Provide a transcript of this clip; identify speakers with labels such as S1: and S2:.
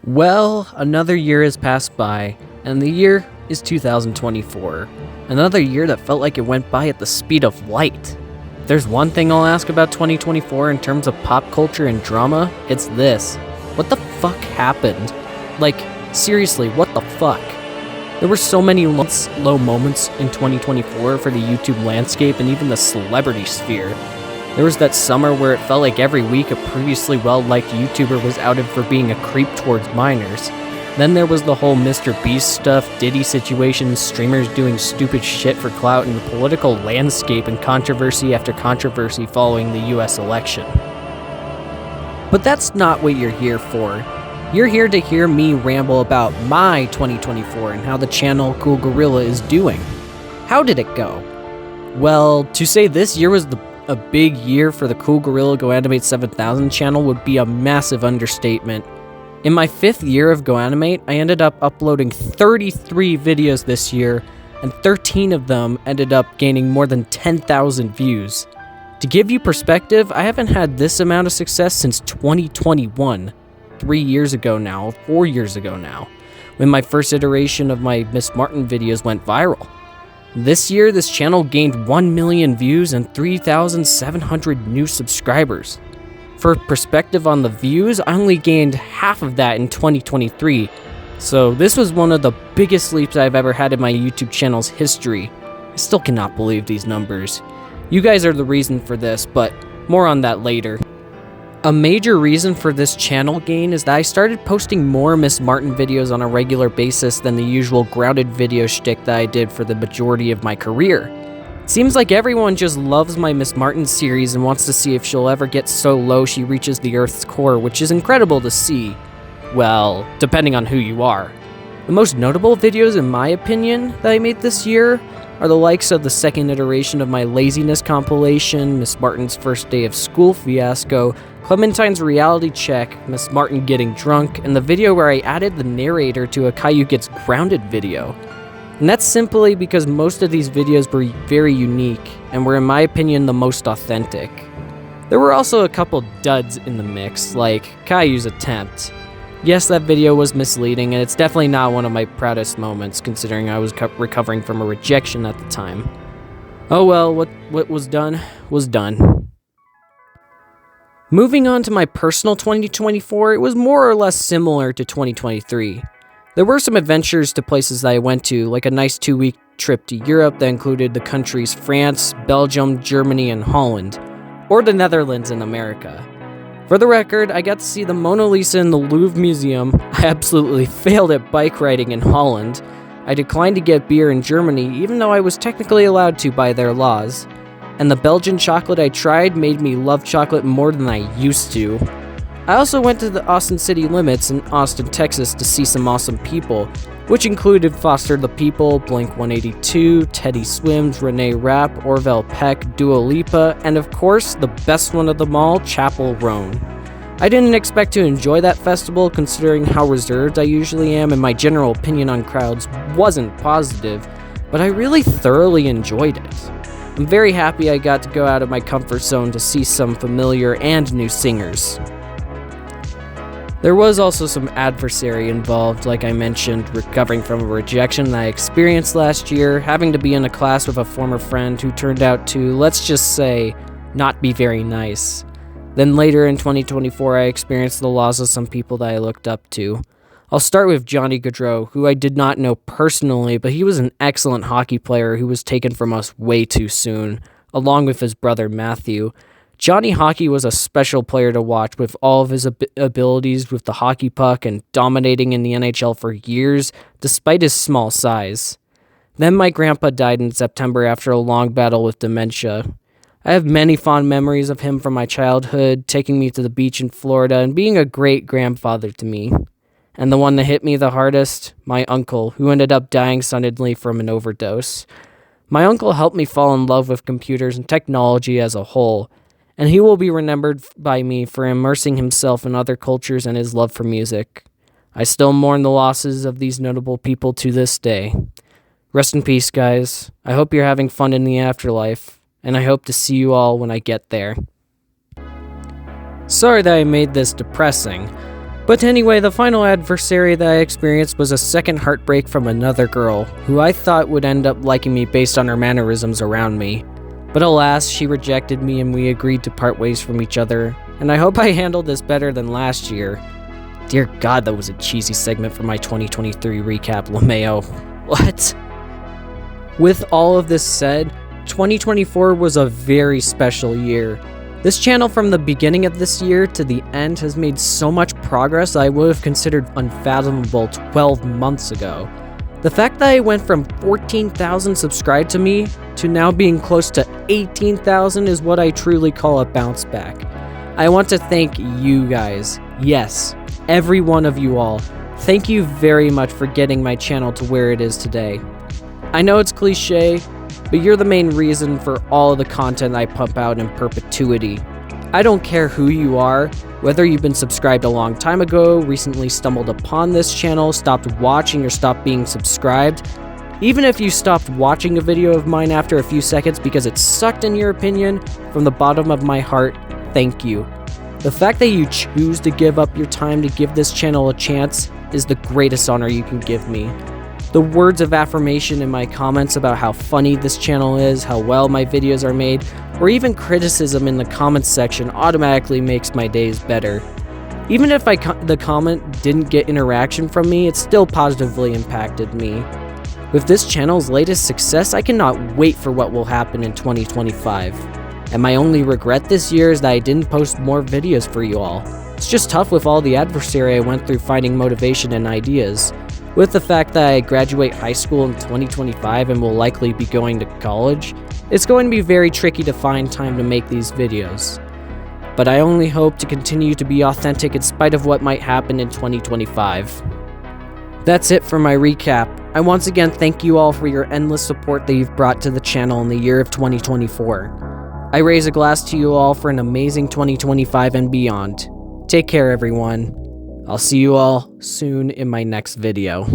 S1: Well, another year has passed by, and the year is 2024. Another year that felt like it went by at the speed of light. If there's one thing I'll ask about 2024 in terms of pop culture and drama, it's this. What the fuck happened? Like, seriously, what the fuck? There were so many low moments in 2024 for the YouTube landscape and even the celebrity sphere. There was that summer where it felt like every week a previously well-liked YouTuber was outed for being a creep towards minors. Then there was the whole Mr. Beast stuff, Diddy situation, streamers doing stupid shit for clout, and the political landscape and controversy after controversy following the US election. But that's not what you're here for. You're here to hear me ramble about my 2024 and how the channel Cool Gorilla is doing. How did it go? Well, to say this year was a big year for the Cool Gorilla Go Animate 7000 channel would be a massive understatement. In my 5th year of Go Animate, I ended up uploading 33 videos this year, and 13 of them ended up gaining more than 10,000 views. To give you perspective, I haven't had this amount of success since 2021, 4 years ago now, when my first iteration of my Miss Martin videos went viral. This year, this channel gained 1 million views and 3,700 new subscribers. For perspective on the views, I only gained half of that in 2023, so this was one of the biggest leaps I've ever had in my YouTube channel's history. I still cannot believe these numbers. You guys are the reason for this, but more on that later. A major reason for this channel gain is that I started posting more Miss Martin videos on a regular basis than the usual grounded video shtick that I did for the majority of my career. It seems like everyone just loves my Miss Martin series and wants to see if she'll ever get so low she reaches the Earth's core, which is incredible to see. Well, depending on who you are. The most notable videos, in my opinion, that I made this year are the likes of the second iteration of my laziness compilation, Miss Martin's first day of school fiasco, Clementine's reality check, Miss Martin getting drunk, and the video where I added the narrator to a Caillou Gets Grounded video. And that's simply because most of these videos were very unique, and were in my opinion the most authentic. There were also a couple duds in the mix, like Caillou's attempt. Yes, that video was misleading, and it's definitely not one of my proudest moments, considering I was recovering from a rejection at the time. Oh well, what was done, was done. Moving on to my personal 2024, it was more or less similar to 2023. There were some adventures to places that I went to, like a nice 2-week trip to Europe that included the countries France, Belgium, Germany, and Holland, or the Netherlands in America. For the record, I got to see the Mona Lisa in the Louvre Museum. I absolutely failed at bike riding in Holland. I declined to get beer in Germany, even though I was technically allowed to by their laws. And the Belgian chocolate I tried made me love chocolate more than I used to. I also went to the Austin City Limits in Austin, Texas to see some awesome people, which included Foster the People, Blink-182, Teddy Swims, Renee Rapp, Orville Peck, Dua Lipa, and of course, the best one of them all, Chappell Roan. I didn't expect to enjoy that festival considering how reserved I usually am and my general opinion on crowds wasn't positive, but I really thoroughly enjoyed it. I'm very happy I got to go out of my comfort zone to see some familiar and new singers. There was also some adversary involved, like I mentioned, recovering from a rejection that I experienced last year, having to be in a class with a former friend who turned out to, let's just say, not be very nice. Then later in 2024, I experienced the loss of some people that I looked up to. I'll start with Johnny Gaudreau, who I did not know personally, but he was an excellent hockey player who was taken from us way too soon, along with his brother Matthew. Johnny Hockey was a special player to watch with all of his abilities with the hockey puck and dominating in the NHL for years, despite his small size. Then my grandpa died in September after a long battle with dementia. I have many fond memories of him from my childhood, taking me to the beach in Florida and being a great grandfather to me. And the one that hit me the hardest, my uncle, who ended up dying suddenly from an overdose. My uncle helped me fall in love with computers and technology as a whole, and he will be remembered by me for immersing himself in other cultures and his love for music. I still mourn the losses of these notable people to this day. Rest in peace, guys. I hope you're having fun in the afterlife, and I hope to see you all when I get there. Sorry that I made this depressing, But anyway, the final adversary that I experienced was a second heartbreak from another girl, who I thought would end up liking me based on her mannerisms around me. But alas, she rejected me and we agreed to part ways from each other, and I hope I handled this better than last year. Dear God, that was a cheesy segment for my 2023 recap, LeMayo. What? With all of this said, 2024 was a very special year. This channel from the beginning of this year to the end has made so much progress I would have considered unfathomable 12 months ago. The fact that I went from 14,000 subscribed to me to now being close to 18,000 is what I truly call a bounce back. I want to thank you guys. Yes, every one of you all. Thank you very much for getting my channel to where it is today. I know it's cliche, but you're the main reason for all of the content I pump out in perpetuity. I don't care who you are, whether you've been subscribed a long time ago, recently stumbled upon this channel, stopped watching, or stopped being subscribed. Even if you stopped watching a video of mine after a few seconds because it sucked in your opinion, from the bottom of my heart, thank you. The fact that you choose to give up your time to give this channel a chance is the greatest honor you can give me. The words of affirmation in my comments about how funny this channel is, how well my videos are made, or even criticism in the comments section automatically makes my days better. Even if the comment didn't get interaction from me, it still positively impacted me. With this channel's latest success, I cannot wait for what will happen in 2025. And my only regret this year is that I didn't post more videos for you all. It's just tough with all the adversary I went through finding motivation and ideas. With the fact that I graduate high school in 2025 and will likely be going to college, it's going to be very tricky to find time to make these videos. But I only hope to continue to be authentic in spite of what might happen in 2025. That's it for my recap. I once again thank you all for your endless support that you've brought to the channel in the year of 2024. I raise a glass to you all for an amazing 2025 and beyond. Take care, everyone. I'll see you all soon in my next video.